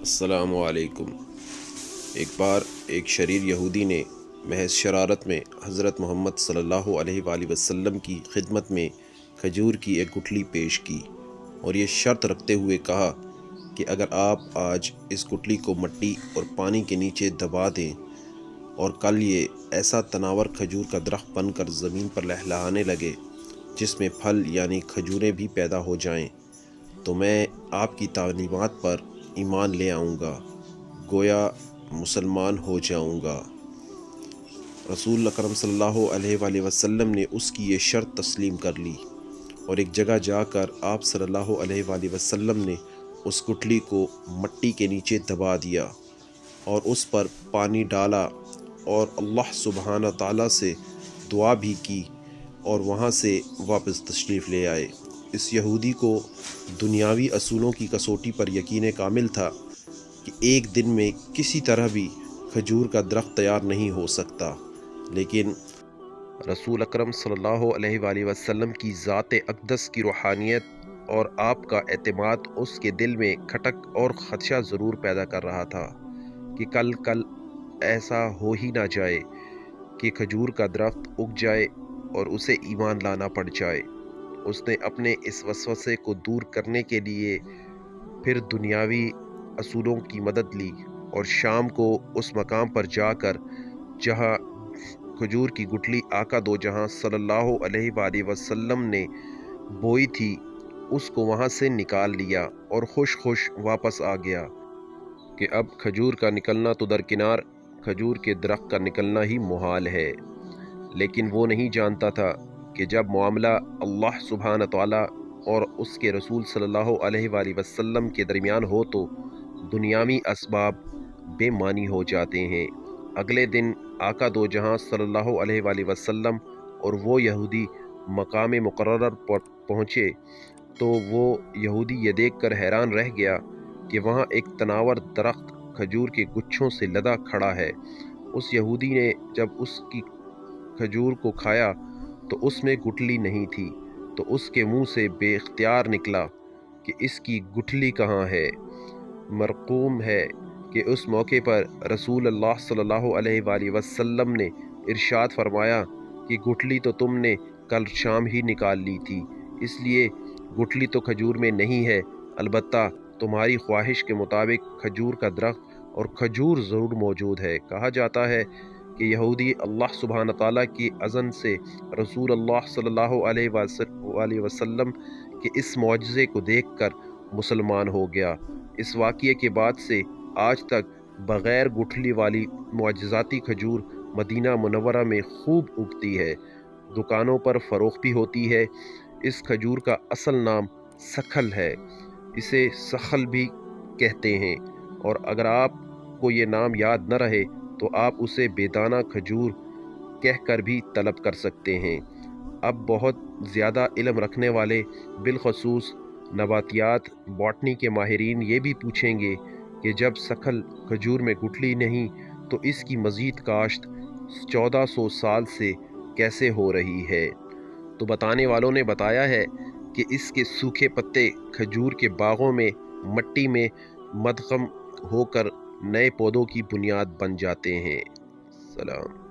السلام علیکم۔ ایک بار ایک شریر یہودی نے محض شرارت میں حضرت محمد صلی اللہ علیہ وآلہ وسلم کی خدمت میں کھجور کی ایک گٹھلی پیش کی اور یہ شرط رکھتے ہوئے کہا کہ اگر آپ آج اس گٹھلی کو مٹی اور پانی کے نیچے دبا دیں اور کل یہ ایسا تناور کھجور کا درخت بن کر زمین پر لہلہانے لگے جس میں پھل یعنی کھجوریں بھی پیدا ہو جائیں تو میں آپ کی تعلیمات پر ایمان لے آؤں گا، گویا مسلمان ہو جاؤں گا۔ رسول اکرم صلی اللہ علیہ وآلہ وسلم نے اس کی یہ شرط تسلیم کر لی اور ایک جگہ جا کر آپ صلی اللہ علیہ وآلہ وسلم نے اس گٹھلی کو مٹی کے نیچے دبا دیا اور اس پر پانی ڈالا اور اللہ سبحانہ تعالیٰ سے دعا بھی کی اور وہاں سے واپس تشریف لے آئے۔ اس یہودی کو دنیاوی اصولوں کی کسوٹی پر یقین کامل تھا کہ ایک دن میں کسی طرح بھی کھجور کا درخت تیار نہیں ہو سکتا، لیکن رسول اکرم صلی اللہ علیہ وآلہ وسلم کی ذات اقدس کی روحانیت اور آپ کا اعتماد اس کے دل میں کھٹک اور خدشہ ضرور پیدا کر رہا تھا کہ کل ایسا ہو ہی نہ جائے کہ کھجور کا درخت اگ جائے اور اسے ایمان لانا پڑ جائے۔ اس نے اپنے اس وسوسے کو دور کرنے کے لیے پھر دنیاوی اصولوں کی مدد لی اور شام کو اس مقام پر جا کر جہاں کھجور کی گٹھلی آقا دو جہاں صلی اللہ علیہ وآلہ وسلم نے بوئی تھی اس کو وہاں سے نکال لیا اور خوش واپس آ گیا کہ اب کھجور کا نکلنا تو درکنار، کھجور کے درخت کا نکلنا ہی محال ہے۔ لیکن وہ نہیں جانتا تھا کہ جب معاملہ اللہ سبحانہ تعالیٰ اور اس کے رسول صلی اللہ علیہ وآلہ وسلم کے درمیان ہو تو دنیاوی اسباب بے معنی ہو جاتے ہیں۔ اگلے دن آقا دو جہاں صلی اللہ علیہ وآلہ وسلم اور وہ یہودی مقام مقرر پر پہنچے تو وہ یہودی یہ دیکھ کر حیران رہ گیا کہ وہاں ایک تناور درخت کھجور کے گچھوں سے لدا کھڑا ہے۔ اس یہودی نے جب اس کی کھجور کو کھایا تو اس میں گٹھلی نہیں تھی، تو اس کے منہ سے بے اختیار نکلا کہ اس کی گٹھلی کہاں ہے۔ مرقوم ہے کہ اس موقع پر رسول اللہ صلی اللہ علیہ وآلہ وسلم نے ارشاد فرمایا کہ گٹھلی تو تم نے کل شام ہی نکال لی تھی، اس لیے گٹھلی تو کھجور میں نہیں ہے، البتہ تمہاری خواہش کے مطابق کھجور کا درخت اور کھجور ضرور موجود ہے۔ کہا جاتا ہے کہ یہودی اللہ سبحانہ تعالیٰ کی اذن سے رسول اللہ صلی اللہ علیہ وآلہ وسلم کے اس معجزے کو دیکھ کر مسلمان ہو گیا۔ اس واقعے کے بعد سے آج تک بغیر گٹھلی والی معجزاتی کھجور مدینہ منورہ میں خوب اگتی ہے، دکانوں پر فروخت بھی ہوتی ہے۔ اس کھجور کا اصل نام سکھل ہے، اسے سخل بھی کہتے ہیں، اور اگر آپ کو یہ نام یاد نہ رہے تو آپ اسے بیدانہ کھجور کہہ کر بھی طلب کر سکتے ہیں۔ اب بہت زیادہ علم رکھنے والے بالخصوص نباتیات باٹنی کے ماہرین یہ بھی پوچھیں گے کہ جب سکھل کھجور میں گٹھلی نہیں تو اس کی مزید کاشت 1400 سال سے کیسے ہو رہی ہے؟ تو بتانے والوں نے بتایا ہے کہ اس کے سوکھے پتے کھجور کے باغوں میں مٹی میں مدغم ہو کر نئے پودوں کی بنیاد بن جاتے ہیں۔ سلام۔